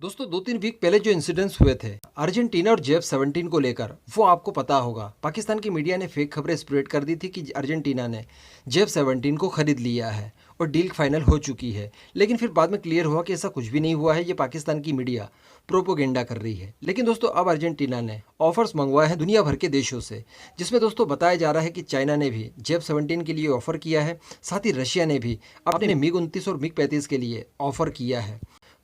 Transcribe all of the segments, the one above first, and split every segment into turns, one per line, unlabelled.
दोस्तों 2-3 वीक पहले जो इंसिडेंट्स हुए थे अर्जेंटीना और जेफ-17 को लेकर, वो आपको पता होगा। पाकिस्तान की मीडिया ने फेक खबरें स्प्रेड कर दी थी कि अर्जेंटीना ने जेफ-17 को खरीद लिया है और डील फाइनल हो चुकी है। लेकिन फिर बाद में क्लियर हुआ कि ऐसा कुछ भी नहीं हुआ है, ये पाकिस्तान की मीडिया प्रोपोगेंडा कर रही है। लेकिन दोस्तों अब अर्जेंटीना ने ऑफर्स मंगवाए हैं दुनिया भर के देशों से, जिसमें दोस्तों बताया जा रहा है कि चाइना ने भी जेफ-17 के लिए ऑफर किया है, साथ ही रशिया ने भी अपने मिग-29 और मिग-35 के लिए ऑफर किया है।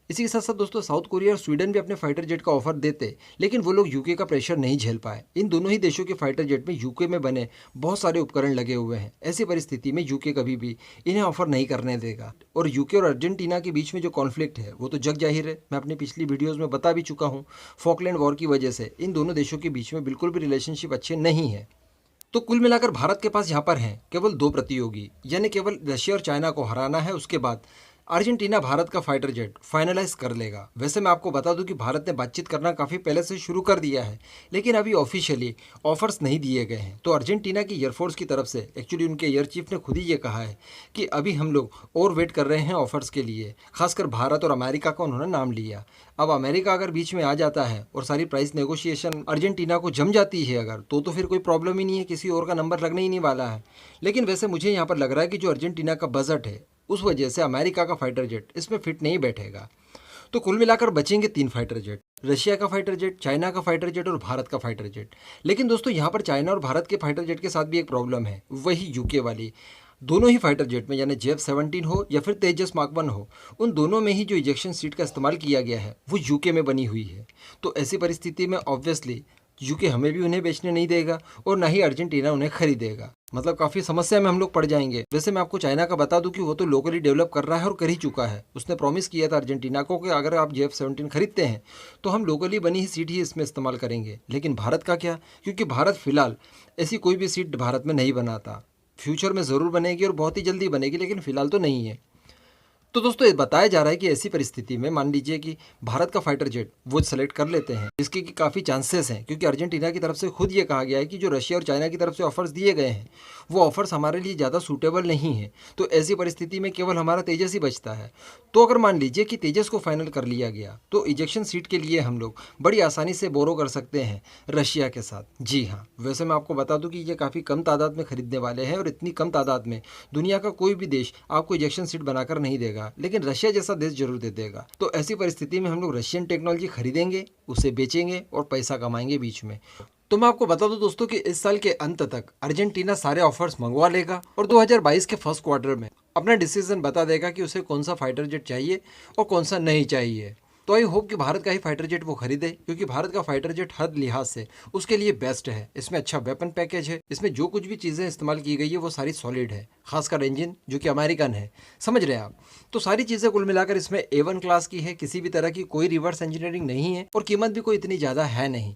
इसी के साथ साथ दोस्तों साउथ कोरिया और स्वीडन भी अपने फाइटर जेट का ऑफर देते, लेकिन वो लोग यूके का प्रेशर नहीं झेल पाए। इन दोनों ही देशों के फाइटर जेट में यूके में बने बहुत सारे उपकरण लगे हुए हैं। ऐसी परिस्थिति में यूके कभी भी इन्हें ऑफर नहीं करने देगा। और यूके और अर्जेंटीना के बीच में जो कॉन्फ्लिक्ट है वो तो जग जाहिर है, मैं अपनी पिछली वीडियोज़ में बता भी चुका हूँ। फॉकलैंड वॉर की वजह से इन दोनों देशों के बीच में बिल्कुल भी रिलेशनशिप अच्छे नहीं है। तो कुल मिलाकर भारत के पास यहाँ पर हैं केवल दो प्रतियोगी, यानी केवल रशिया और चाइना को हराना है। उसके बाद अर्जेंटीना भारत का फाइटर जेट फाइनलाइज कर लेगा। वैसे मैं आपको बता दूं कि भारत ने बातचीत करना काफ़ी पहले से शुरू कर दिया है, लेकिन अभी ऑफिशियली ऑफर्स नहीं दिए गए हैं। तो अर्जेंटीना की एयरफोर्स की तरफ से एक्चुअली उनके एयर चीफ ने खुद ही ये कहा है कि अभी हम लोग और वेट कर रहे हैं ऑफर्स के लिए। खासकर भारत और अमेरिका का उन्होंने नाम लिया। अब अमेरिका अगर बीच में आ जाता है और सारी प्राइस नेगोशिएशन अर्जेंटीना को जम जाती है अगर, तो फिर कोई प्रॉब्लम ही नहीं है, किसी और का नंबर लगने ही नहीं वाला है। लेकिन वैसे मुझे यहाँ पर लग रहा है कि जो अर्जेंटीना का बजट है उस वजह से अमेरिका का फाइटर जेट इसमें फिट नहीं बैठेगा। तो कुल मिलाकर बचेंगे 3 फाइटर जेट, रशिया का फाइटर जेट, चाइना का फाइटर जेट और भारत का फाइटर जेट। लेकिन दोस्तों यहाँ पर चाइना और भारत के फाइटर जेट के साथ भी एक प्रॉब्लम है, वही यूके वाली। दोनों ही फाइटर जेट में, यानी जेफ-17 हो या फिर तेजस मार्क 1 हो, उन दोनों में ही जो इजेक्शन सीट का इस्तेमाल किया गया है वो यूके में बनी हुई है। तो ऐसी परिस्थिति में ऑब्वियसली यूके हमें भी उन्हें बेचने नहीं देगा और ना ही अर्जेंटीना उन्हें खरीदेगा। मतलब काफ़ी समस्या में हम लोग पड़ जाएंगे। वैसे मैं आपको चाइना का बता दूं कि वो तो लोकली डेवलप कर रहा है और कर ही चुका है। उसने प्रॉमिस किया था अर्जेंटीना को कि अगर आप जेफ-17 खरीदते हैं तो हम लोकली बनी ही सीट ही इसमें इस्तेमाल करेंगे। लेकिन भारत का क्या, क्योंकि भारत फिलहाल ऐसी कोई भी सीट भारत में नहीं बनाता। फ्यूचर में ज़रूर बनेगी और बहुत ही जल्दी बनेगी, लेकिन फिलहाल तो नहीं है। तो दोस्तों ये बताया जा रहा है कि ऐसी परिस्थिति में मान लीजिए कि भारत का फाइटर जेट वो सेलेक्ट कर लेते हैं, इसके की काफ़ी चांसेस हैं, क्योंकि अर्जेंटीना की तरफ से खुद ये कहा गया है कि जो रशिया और चाइना की तरफ से ऑफर्स दिए गए हैं वो ऑफर्स हमारे लिए ज़्यादा सूटेबल नहीं है। तो ऐसी परिस्थिति में केवल हमारा तेजस ही बचता है। तो अगर मान लीजिए कि तेजस को फाइनल कर लिया गया तो इजेक्शन सीट के लिए हम लोग बड़ी आसानी से बोरो कर सकते हैं रशिया के साथ। जी हाँ, वैसे मैं आपको बता दूं कि ये काफ़ी कम तादाद में खरीदने वाले हैं और इतनी कम तादाद में दुनिया का कोई भी देश आपको इजेक्शन सीट बनाकर नहीं देगा, लेकिन रशिया जैसा देश जरूर दे देगा। तो ऐसी परिस्थिति में हम लोग रशियन टेक्नोलॉजी खरीदेंगे, उसे बेचेंगे और पैसा कमाएंगे बीच में। तो मैं आपको बता दूं दोस्तों कि इस साल के अंत तक अर्जेंटीना सारे ऑफर्स मंगवा लेगा और 2022 के फर्स्ट क्वार्टर में अपना डिसीजन बता देगा कि उसे कौन सा फाइटर जेट चाहिए और कौन सा नहीं चाहिए। तो आई होप कि भारत का ही फाइटर जेट वो खरीदे, क्योंकि भारत का फाइटर जेट हर लिहाज से उसके लिए बेस्ट है। इसमें अच्छा वेपन पैकेज है, इसमें जो कुछ भी चीज़ें इस्तेमाल की गई है वो सारी सॉलिड है, खासकर इंजन जो कि अमेरिकन है, समझ रहे हैं आप। तो सारी चीज़ें कुल मिलाकर इसमें A1 क्लास की है, किसी भी तरह की कोई रिवर्स इंजीनियरिंग नहीं है और कीमत भी कोई इतनी ज़्यादा है नहीं।